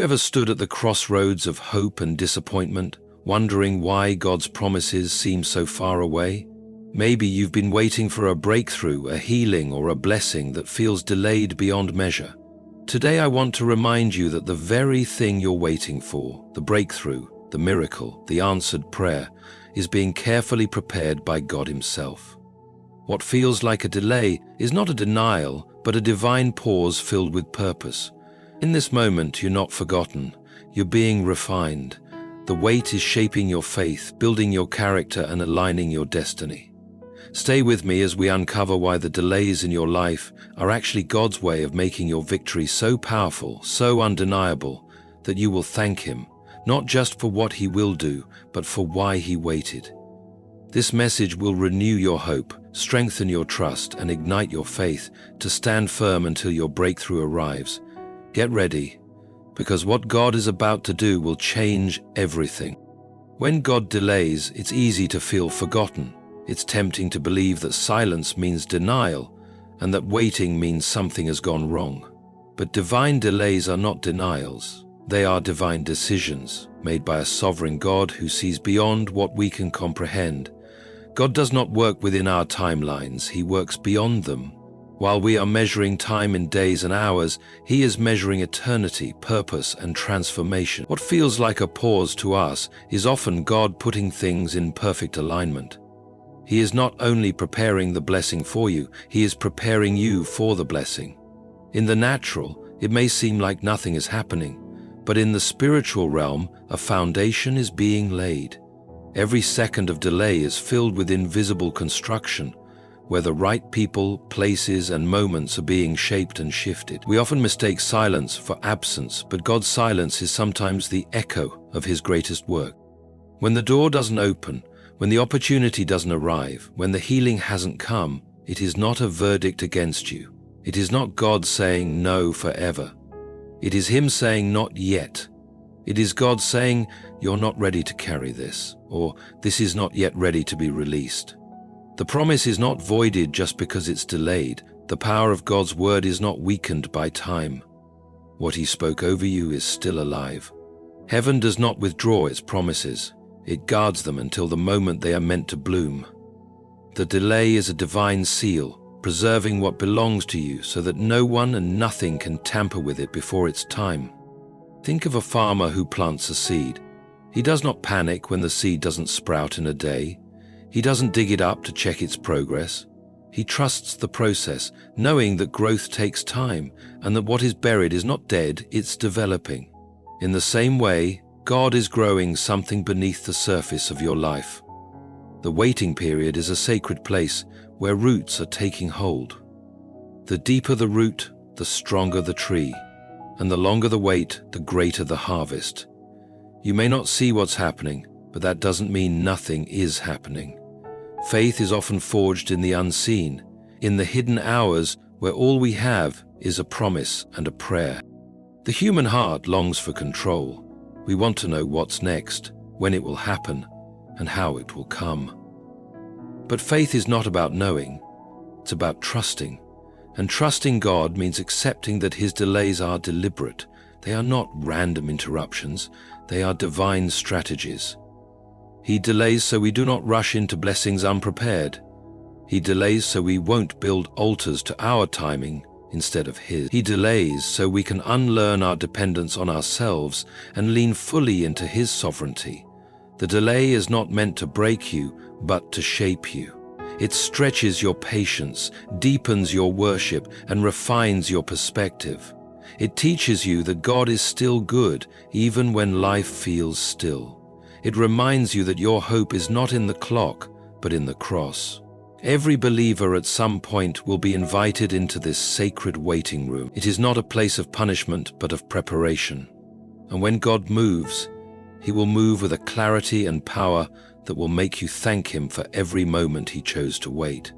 ever stood at the crossroads of hope and disappointment, wondering why God's promises seem so far away? Maybe you've been waiting for a breakthrough, a healing, or a blessing that feels delayed beyond measure. Today I want to remind you that the very thing you're waiting for, the breakthrough, the miracle, the answered prayer, is being carefully prepared by God Himself. What feels like a delay is not a denial, but a divine pause filled with purpose. In this moment, you're not forgotten. You're being refined. The wait is shaping your faith, building your character, and aligning your destiny. Stay with me as we uncover why the delays in your life are actually God's way of making your victory so powerful, so undeniable, that you will thank Him, not just for what He will do, but for why He waited. This message will renew your hope, strengthen your trust, and ignite your faith to stand firm until your breakthrough arrives. Get ready, because what God is about to do will change everything. When God delays, it's easy to feel forgotten. It's tempting to believe that silence means denial, and that waiting means something has gone wrong. But divine delays are not denials. They are divine decisions, made by a sovereign God who sees beyond what we can comprehend. God does not work within our timelines, He works beyond them. While we are measuring time in days and hours, He is measuring eternity, purpose, and transformation. What feels like a pause to us is often God putting things in perfect alignment. He is not only preparing the blessing for you, He is preparing you for the blessing. In the natural, it may seem like nothing is happening, but in the spiritual realm, a foundation is being laid. Every second of delay is filled with invisible construction, where the right people, places, and moments are being shaped and shifted. We often mistake silence for absence, but God's silence is sometimes the echo of His greatest work. When the door doesn't open, when the opportunity doesn't arrive, when the healing hasn't come, it is not a verdict against you. It is not God saying no forever. It is Him saying not yet. It is God saying, you're not ready to carry this, or this is not yet ready to be released. The promise is not voided just because it's delayed. The power of God's word is not weakened by time. What He spoke over you is still alive. Heaven does not withdraw its promises. It guards them until the moment they are meant to bloom. The delay is a divine seal, preserving what belongs to you so that no one and nothing can tamper with it before its time. Think of a farmer who plants a seed. He does not panic when the seed doesn't sprout in a day. He doesn't dig it up to check its progress. He trusts the process, knowing that growth takes time and that what is buried is not dead, it's developing. In the same way, God is growing something beneath the surface of your life. The waiting period is a sacred place where roots are taking hold. The deeper the root, the stronger the tree, and the longer the wait, the greater the harvest. You may not see what's happening, but that doesn't mean nothing is happening. Faith is often forged in the unseen, in the hidden hours where all we have is a promise and a prayer. The human heart longs for control. We want to know what's next, when it will happen, and how it will come. But faith is not about knowing, it's about trusting. And trusting God means accepting that His delays are deliberate. They are not random interruptions, they are divine strategies. He delays so we do not rush into blessings unprepared. He delays so we won't build altars to our timing instead of His. He delays so we can unlearn our dependence on ourselves and lean fully into His sovereignty. The delay is not meant to break you, but to shape you. It stretches your patience, deepens your worship, and refines your perspective. It teaches you that God is still good, even when life feels still. It reminds you that your hope is not in the clock, but in the cross. Every believer at some point will be invited into this sacred waiting room. It is not a place of punishment, but of preparation. And when God moves, He will move with a clarity and power that will make you thank Him for every moment He chose to wait.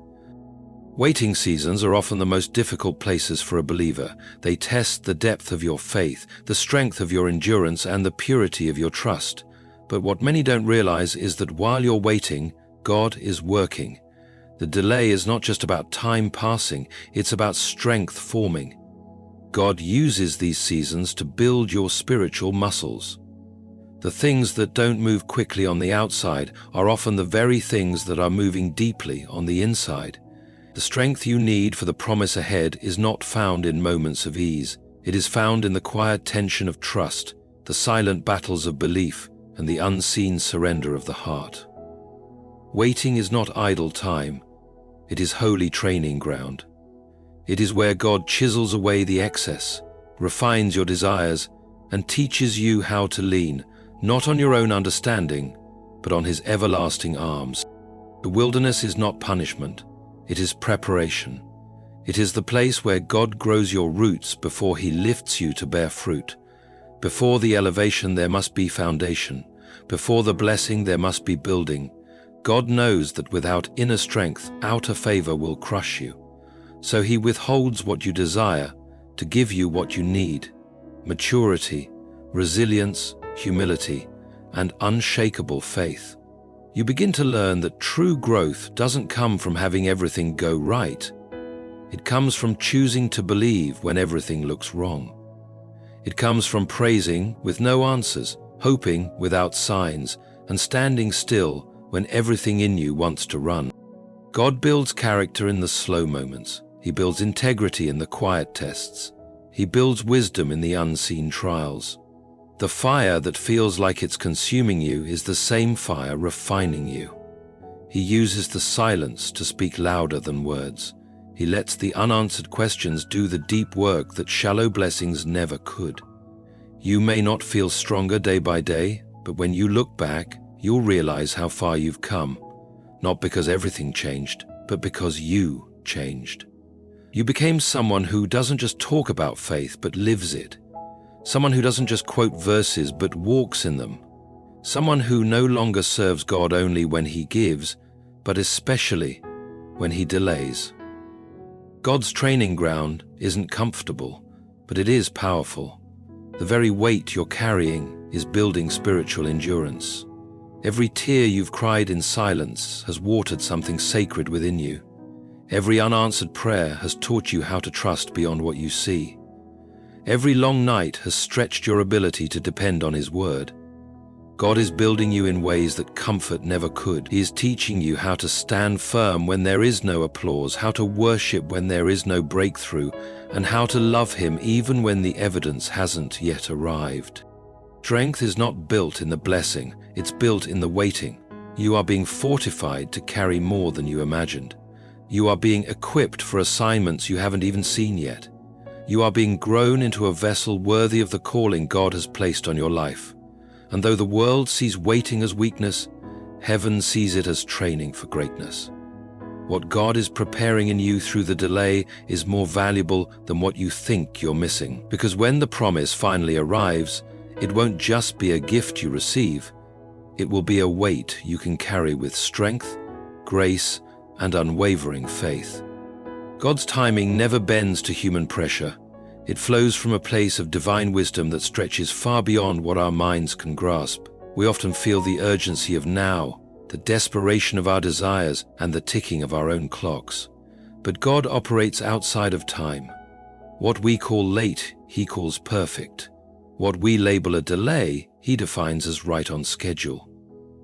Waiting seasons are often the most difficult places for a believer. They test the depth of your faith, the strength of your endurance, and the purity of your trust. But what many don't realize is that while you're waiting, God is working. The delay is not just about time passing, it's about strength forming. God uses these seasons to build your spiritual muscles. The things that don't move quickly on the outside are often the very things that are moving deeply on the inside. The strength you need for the promise ahead is not found in moments of ease. It is found in the quiet tension of trust, the silent battles of belief, and the unseen surrender of the heart. Waiting is not idle time. It is holy training ground. It is where God chisels away the excess, refines your desires, and teaches you how to lean, not on your own understanding, but on His everlasting arms. The wilderness is not punishment. It is preparation. It is the place where God grows your roots before He lifts you to bear fruit. Before the elevation there must be foundation. Before the blessing there must be building. God knows that without inner strength, outer favor will crush you. So He withholds what you desire to give you what you need: maturity, resilience, humility, and unshakable faith. You begin to learn that true growth doesn't come from having everything go right. It comes from choosing to believe when everything looks wrong. It comes from praising with no answers, hoping without signs, and standing still when everything in you wants to run. God builds character in the slow moments. He builds integrity in the quiet tests. He builds wisdom in the unseen trials. The fire that feels like it's consuming you is the same fire refining you. He uses the silence to speak louder than words. He lets the unanswered questions do the deep work that shallow blessings never could. You may not feel stronger day by day, but when you look back, you'll realize how far you've come. Not because everything changed, but because you changed. You became someone who doesn't just talk about faith, but lives it. Someone who doesn't just quote verses, but walks in them. Someone who no longer serves God only when He gives, but especially when He delays. God's training ground isn't comfortable, but it is powerful. The very weight you're carrying is building spiritual endurance. Every tear you've cried in silence has watered something sacred within you. Every unanswered prayer has taught you how to trust beyond what you see. Every long night has stretched your ability to depend on His word. God is building you in ways that comfort never could. He is teaching you how to stand firm when there is no applause, how to worship when there is no breakthrough, and how to love Him even when the evidence hasn't yet arrived. Strength is not built in the blessing, it's built in the waiting. You are being fortified to carry more than you imagined. You are being equipped for assignments you haven't even seen yet. You are being grown into a vessel worthy of the calling God has placed on your life. And though the world sees waiting as weakness, heaven sees it as training for greatness. What God is preparing in you through the delay is more valuable than what you think you're missing. Because when the promise finally arrives, it won't just be a gift you receive. It will be a weight you can carry with strength, grace, and unwavering faith. God's timing never bends to human pressure. It flows from a place of divine wisdom that stretches far beyond what our minds can grasp. We often feel the urgency of now, the desperation of our desires, and the ticking of our own clocks. But God operates outside of time. What we call late, He calls perfect. What we label a delay, He defines as right on schedule.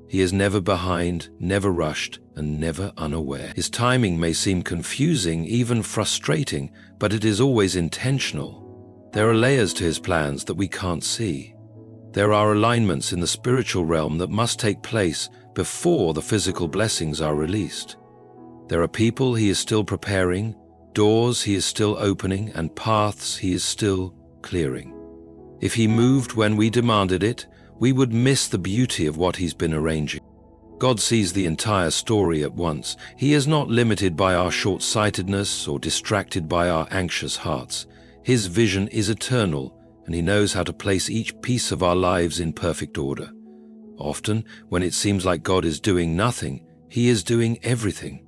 He is never behind, never rushed, and never unaware. His timing may seem confusing, even frustrating, but it is always intentional. There are layers to His plans that we can't see. There are alignments in the spiritual realm that must take place before the physical blessings are released. There are people He is still preparing, doors He is still opening, and paths He is still clearing. If He moved when we demanded it, we would miss the beauty of what He's been arranging. God sees the entire story at once. He is not limited by our short-sightedness or distracted by our anxious hearts. His vision is eternal, and He knows how to place each piece of our lives in perfect order. Often, when it seems like God is doing nothing, He is doing everything.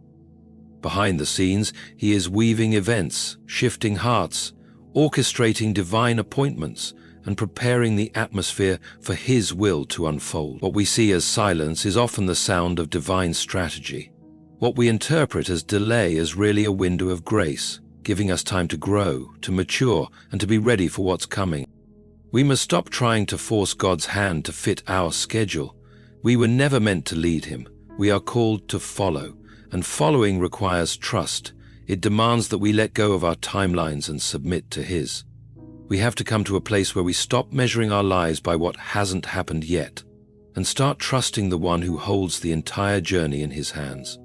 Behind the scenes, He is weaving events, shifting hearts, orchestrating divine appointments, and preparing the atmosphere for His will to unfold. What we see as silence is often the sound of divine strategy. What we interpret as delay is really a window of grace. giving us time to grow, to mature, and to be ready for what's coming. We must stop trying to force God's hand to fit our schedule. We were never meant to lead Him. We are called to follow, and following requires trust. It demands that we let go of our timelines and submit to His. We have to come to a place where we stop measuring our lives by what hasn't happened yet, and start trusting the one who holds the entire journey in His hands.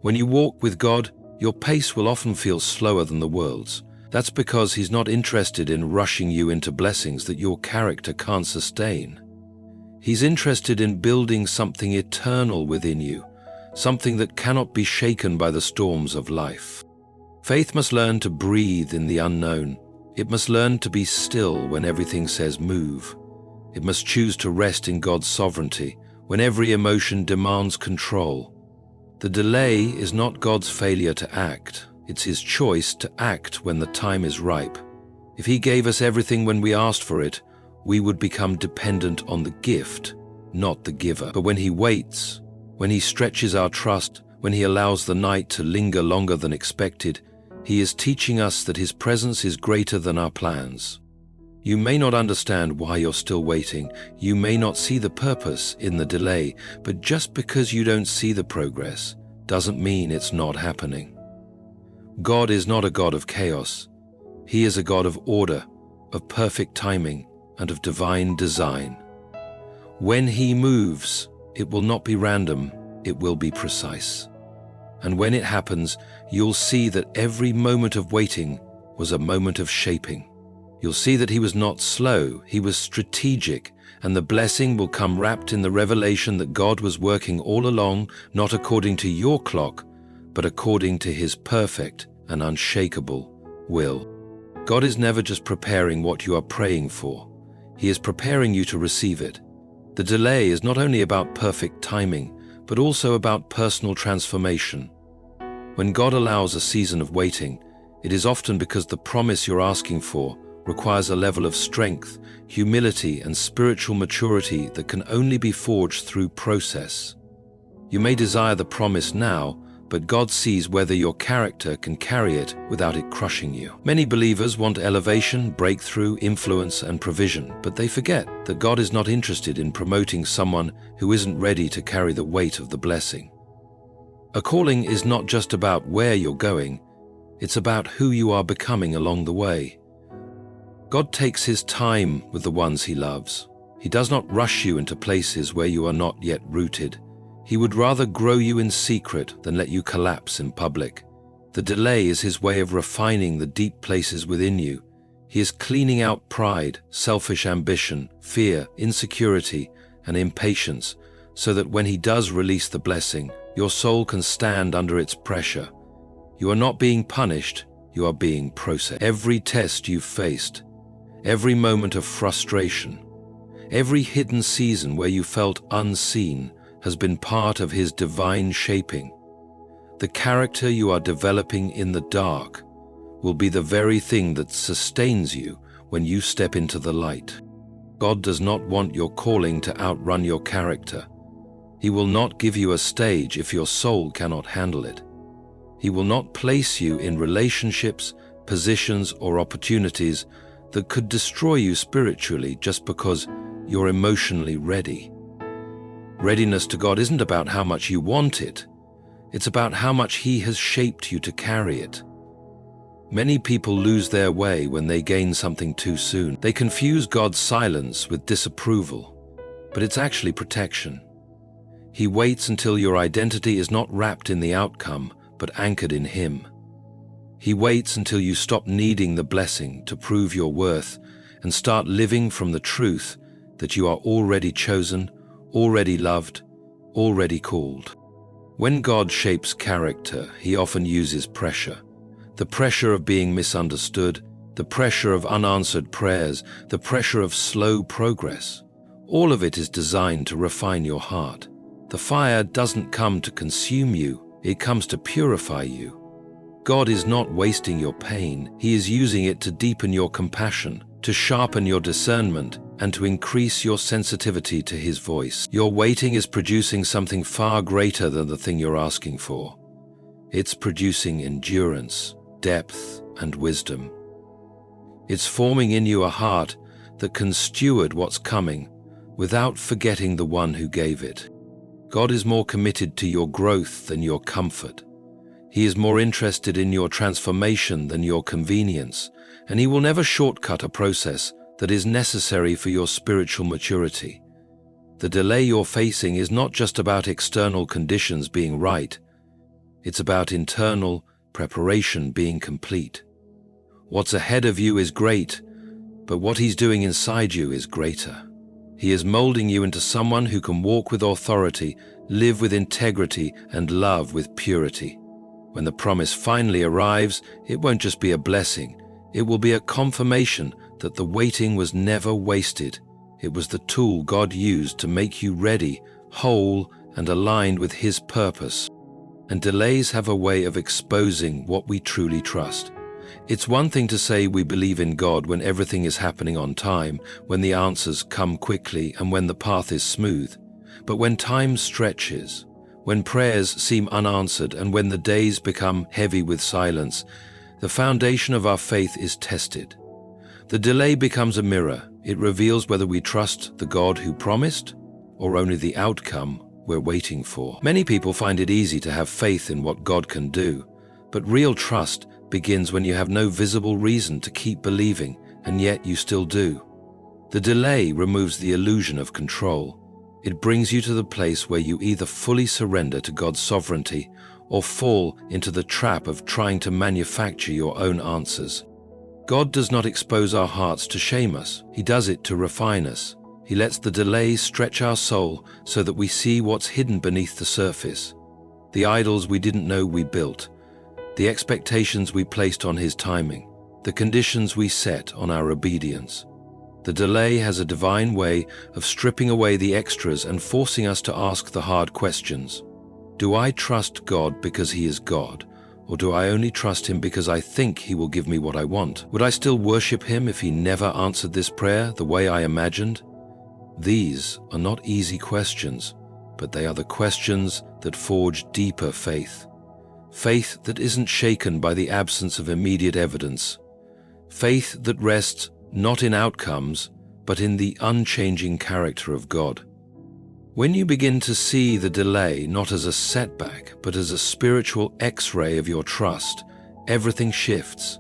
When you walk with God, your pace will often feel slower than the world's. That's because He's not interested in rushing you into blessings that your character can't sustain. He's interested in building something eternal within you, something that cannot be shaken by the storms of life. Faith must learn to breathe in the unknown. It must learn to be still when everything says move. It must choose to rest in God's sovereignty when every emotion demands control. The delay is not God's failure to act. It's His choice to act when the time is ripe. If He gave us everything when we asked for it, we would become dependent on the gift, not the giver. But when He waits, when He stretches our trust, when He allows the night to linger longer than expected, He is teaching us that His presence is greater than our plans. You may not understand why you're still waiting. You may not see the purpose in the delay, but just because you don't see the progress doesn't mean it's not happening. God is not a God of chaos. He is a God of order, of perfect timing, and of divine design. When He moves, it will not be random, it will be precise. And when it happens, you'll see that every moment of waiting was a moment of shaping. You'll see that He was not slow, He was strategic, and the blessing will come wrapped in the revelation that God was working all along, not according to your clock, but according to His perfect and unshakable will. God is never just preparing what you are praying for. He is preparing you to receive it. The delay is not only about perfect timing, but also about personal transformation. When God allows a season of waiting, it is often because the promise you're asking for requires a level of strength, humility, and spiritual maturity that can only be forged through process. You may desire the promise now, but God sees whether your character can carry it without it crushing you. Many believers want elevation, breakthrough, influence, and provision, but they forget that God is not interested in promoting someone who isn't ready to carry the weight of the blessing. A calling is not just about where you're going, it's about who you are becoming along the way. God takes His time with the ones He loves. He does not rush you into places where you are not yet rooted. He would rather grow you in secret than let you collapse in public. The delay is His way of refining the deep places within you. He is cleaning out pride, selfish ambition, fear, insecurity, and impatience, so that when He does release the blessing, your soul can stand under its pressure. You are not being punished, you are being processed. Every test you've faced, every moment of frustration, every hidden season where you felt unseen has been part of His divine shaping. The character you are developing in the dark will be the very thing that sustains you when you step into the light. God does not want your calling to outrun your character. He will not give you a stage if your soul cannot handle it. He will not place you in relationships, positions, or opportunities that could destroy you spiritually just because you're emotionally ready. Readiness to God isn't about how much you want it. It's about how much He has shaped you to carry it. Many people lose their way when they gain something too soon. They confuse God's silence with disapproval, but it's actually protection. He waits until your identity is not wrapped in the outcome, but anchored in Him. He waits until you stop needing the blessing to prove your worth and start living from the truth that you are already chosen, already loved, already called. When God shapes character, He often uses pressure. The pressure of being misunderstood, the pressure of unanswered prayers, the pressure of slow progress. All of it is designed to refine your heart. The fire doesn't come to consume you, it comes to purify you. God is not wasting your pain, He is using it to deepen your compassion, to sharpen your discernment, and to increase your sensitivity to His voice. Your waiting is producing something far greater than the thing you're asking for. It's producing endurance, depth and wisdom. It's forming in you a heart that can steward what's coming without forgetting the one who gave it. God is more committed to your growth than your comfort. He is more interested in your transformation than your convenience, and He will never shortcut a process that is necessary for your spiritual maturity. The delay you're facing is not just about external conditions being right. It's about internal preparation being complete. What's ahead of you is great, but what He's doing inside you is greater. He is molding you into someone who can walk with authority, live with integrity, and love with purity. When the promise finally arrives, it won't just be a blessing. It will be a confirmation that the waiting was never wasted. It was the tool God used to make you ready, whole, and aligned with His purpose. And delays have a way of exposing what we truly trust. It's one thing to say we believe in God when everything is happening on time, when the answers come quickly, and when the path is smooth. But when time stretches, when prayers seem unanswered, and when the days become heavy with silence, the foundation of our faith is tested. The delay becomes a mirror. It reveals whether we trust the God who promised or only the outcome we're waiting for. Many people find it easy to have faith in what God can do, but real trust begins when you have no visible reason to keep believing, and yet you still do. The delay removes the illusion of control. It brings you to the place where you either fully surrender to God's sovereignty or fall into the trap of trying to manufacture your own answers. God does not expose our hearts to shame us. He does it to refine us. He lets the delays stretch our soul so that we see what's hidden beneath the surface. The idols we didn't know we built, the expectations we placed on His timing, the conditions we set on our obedience. The delay has a divine way of stripping away the extras and forcing us to ask the hard questions. Do I trust God because He is God? Or do I only trust Him because I think He will give me what I want? Would I still worship Him if He never answered this prayer the way I imagined? These are not easy questions, but they are the questions that forge deeper faith. Faith that isn't shaken by the absence of immediate evidence. Faith that rests not in outcomes, but in the unchanging character of God. When you begin to see the delay not as a setback, but as a spiritual X-ray of your trust, everything shifts.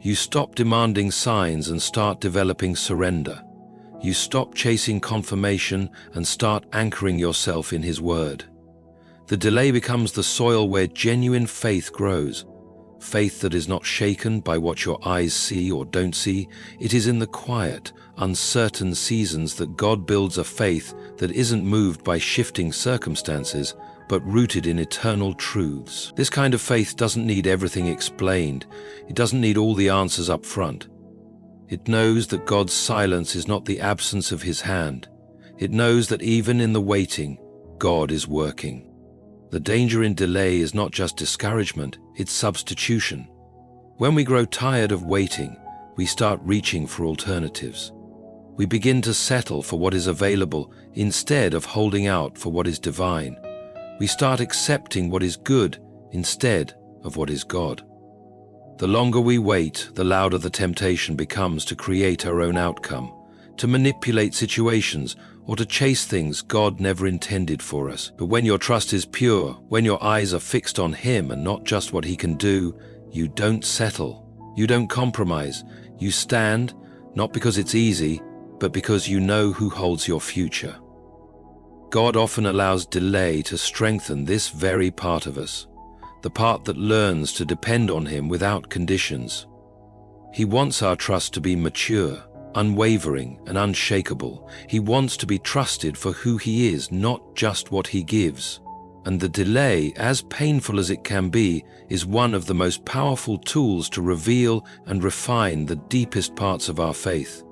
You stop demanding signs and start developing surrender. You stop chasing confirmation and start anchoring yourself in His word. The delay becomes the soil where genuine faith grows. Faith that is not shaken by what your eyes see or don't see. It is in the quiet, uncertain seasons that God builds a faith that isn't moved by shifting circumstances, but rooted in eternal truths. This kind of faith doesn't need everything explained. It doesn't need all the answers up front. It knows that God's silence is not the absence of His hand. It knows that even in the waiting, God is working. The danger in delay is not just discouragement, it's substitution. When we grow tired of waiting, we start reaching for alternatives. We begin to settle for what is available instead of holding out for what is divine. We start accepting what is good instead of what is God. The longer we wait, the louder the temptation becomes to create our own outcome, to manipulate situations, or to chase things God never intended for us. But when your trust is pure, when your eyes are fixed on Him and not just what He can do, you don't settle. You don't compromise. You stand, not because it's easy, but because you know who holds your future. God often allows delay to strengthen this very part of us, the part that learns to depend on Him without conditions. He wants our trust to be mature, unwavering, and unshakable. He wants to be trusted for who He is, not just what He gives. And the delay, as painful as it can be, is one of the most powerful tools to reveal and refine the deepest parts of our faith.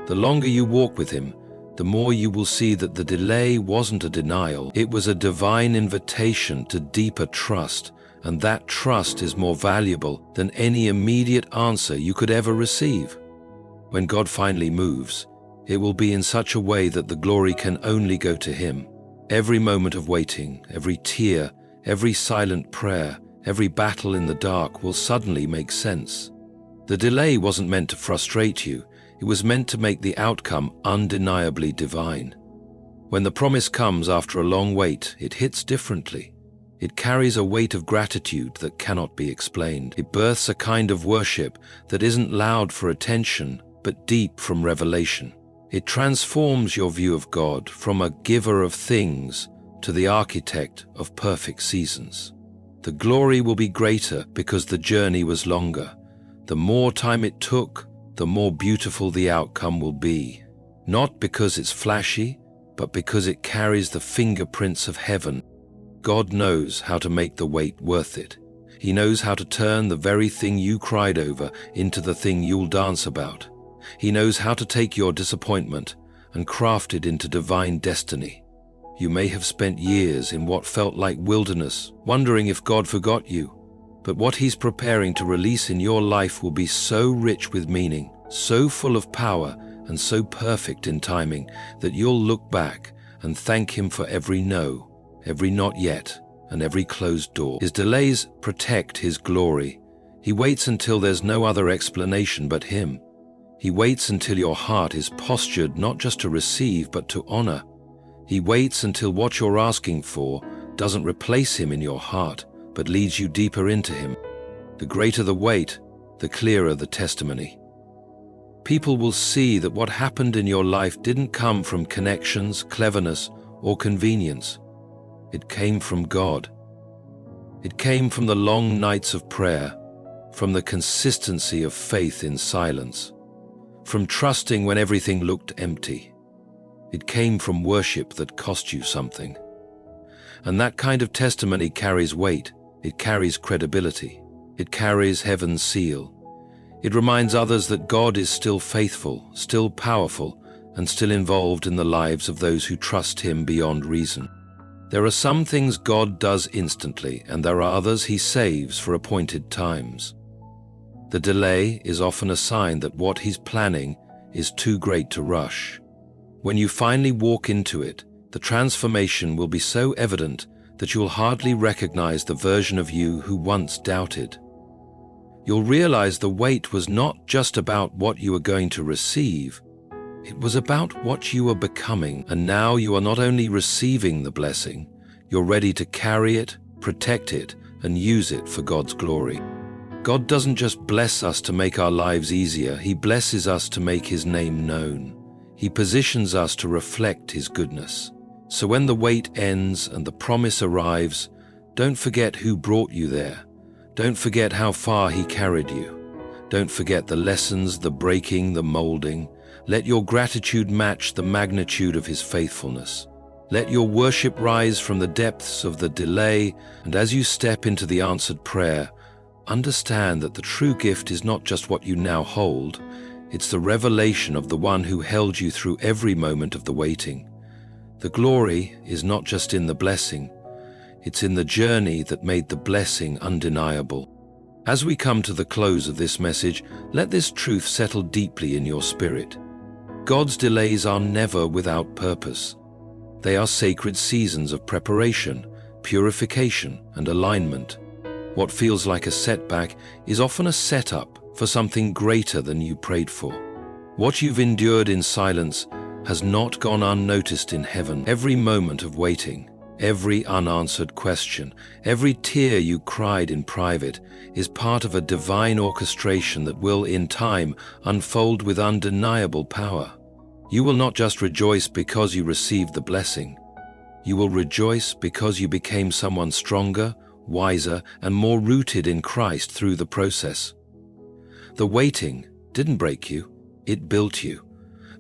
The longer you walk with Him, the more you will see that the delay wasn't a denial. It was a divine invitation to deeper trust, and that trust is more valuable than any immediate answer you could ever receive. When God finally moves, it will be in such a way that the glory can only go to Him. Every moment of waiting, every tear, every silent prayer, Every battle in the dark will suddenly make sense. The delay wasn't meant to frustrate you. It was meant to make the outcome undeniably divine. When the promise comes after a long wait, it hits differently. It carries a weight of gratitude that cannot be explained. It births a kind of worship that isn't loud for attention, but deep from revelation. It transforms your view of God from a giver of things to the architect of perfect seasons. The glory will be greater because the journey was longer. The more time it took, the more beautiful the outcome will be. Not because it's flashy, but because it carries the fingerprints of heaven. God knows how to make the wait worth it. He knows how to turn the very thing you cried over into the thing you'll dance about. He knows how to take your disappointment and craft it into divine destiny. You may have spent years in what felt like wilderness, wondering if God forgot you. But what He's preparing to release in your life will be so rich with meaning, so full of power, and so perfect in timing that you'll look back and thank Him for every no, every not yet, and every closed door. His delays protect His glory. He waits until there's no other explanation but Him. He waits until your heart is postured not just to receive but to honor. He waits until what you're asking for doesn't replace Him in your heart, but leads you deeper into Him. The greater the wait, the clearer the testimony. People will see that what happened in your life didn't come from connections, cleverness, or convenience. It came from God. It came from the long nights of prayer, from the consistency of faith in silence, from trusting when everything looked empty. It came from worship that cost you something. And that kind of testimony carries weight. It carries credibility. It carries heaven's seal. It reminds others that God is still faithful, still powerful, and still involved in the lives of those who trust Him beyond reason. There are some things God does instantly, and there are others He saves for appointed times. The delay is often a sign that what He's planning is too great to rush. When you finally walk into it, the transformation will be so evident that you'll hardly recognize the version of you who once doubted. You'll realize the wait was not just about what you were going to receive. It was about what you were becoming, and now you are not only receiving the blessing, you're ready to carry it, protect it, and use it for God's glory. God doesn't just bless us to make our lives easier, He blesses us to make His name known. He positions us to reflect His goodness. So when the wait ends and the promise arrives, don't forget who brought you there. Don't forget how far He carried you. Don't forget the lessons, the breaking, the molding. Let your gratitude match the magnitude of His faithfulness. Let your worship rise from the depths of the delay, and as you step into the answered prayer, understand that the true gift is not just what you now hold, it's the revelation of the one who held you through every moment of the waiting. The glory is not just in the blessing, it's in the journey that made the blessing undeniable. As we come to the close of this message, let this truth settle deeply in your spirit. God's delays are never without purpose. They are sacred seasons of preparation, purification, and alignment. What feels like a setback is often a setup for something greater than you prayed for. What you've endured in silence has not gone unnoticed in heaven. Every moment of waiting, every unanswered question, every tear you cried in private is part of a divine orchestration that will, in time, unfold with undeniable power. You will not just rejoice because you received the blessing. You will rejoice because you became someone stronger, wiser, and more rooted in Christ through the process. The waiting didn't break you, it built you.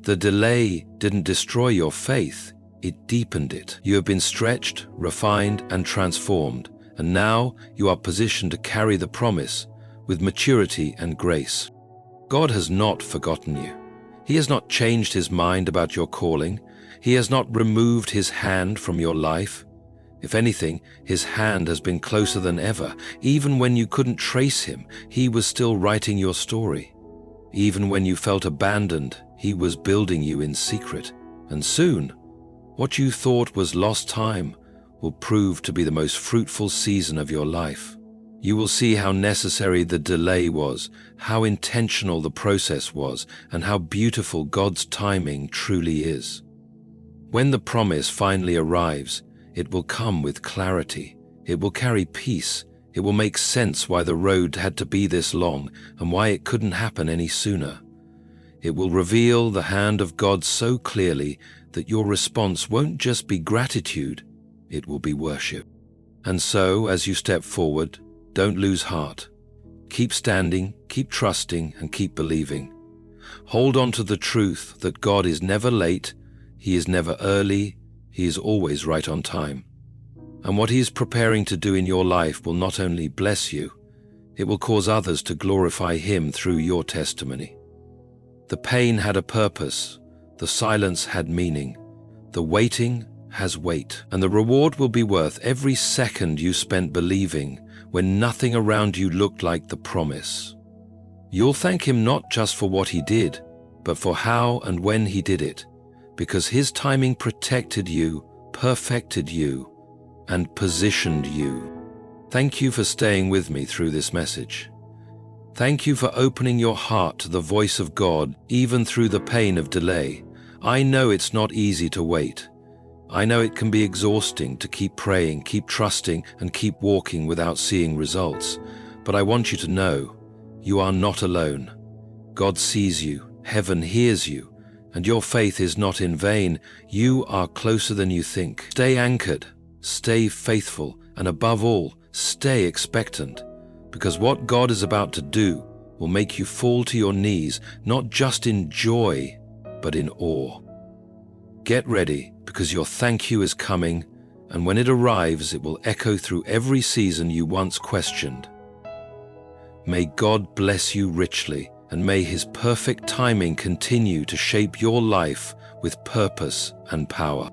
The delay didn't destroy your faith, it deepened it. You have been stretched, refined, and transformed, and now you are positioned to carry the promise with maturity and grace. God has not forgotten you. He has not changed His mind about your calling. He has not removed His hand from your life. If anything, His hand has been closer than ever. Even when you couldn't trace Him, He was still writing your story. Even when you felt abandoned, He was building you in secret. And soon, what you thought was lost time will prove to be the most fruitful season of your life. You will see how necessary the delay was, how intentional the process was, and how beautiful God's timing truly is. When the promise finally arrives, it will come with clarity. It will carry peace. It will make sense why the road had to be this long and why it couldn't happen any sooner. It will reveal the hand of God so clearly that your response won't just be gratitude, it will be worship. And so, as you step forward, don't lose heart. Keep standing, keep trusting, and keep believing. Hold on to the truth that God is never late, He is never early, He is always right on time. And what He is preparing to do in your life will not only bless you, it will cause others to glorify Him through your testimony. The pain had a purpose, the silence had meaning, the waiting has weight, and the reward will be worth every second you spent believing when nothing around you looked like the promise. You'll thank Him not just for what He did, but for how and when He did it, because His timing protected you, perfected you, and positioned you. Thank you for staying with me through this message. Thank you for opening your heart to the voice of God, even through the pain of delay. I know it's not easy to wait. I know it can be exhausting to keep praying, keep trusting, and keep walking without seeing results. But I want you to know, you are not alone. God sees you, heaven hears you, and your faith is not in vain. You are closer than you think. Stay anchored, stay faithful, and above all, stay expectant, because what God is about to do will make you fall to your knees, not just in joy, but in awe. Get ready, because your thank you is coming, and when it arrives, it will echo through every season you once questioned. May God bless you richly, and may His perfect timing continue to shape your life with purpose and power.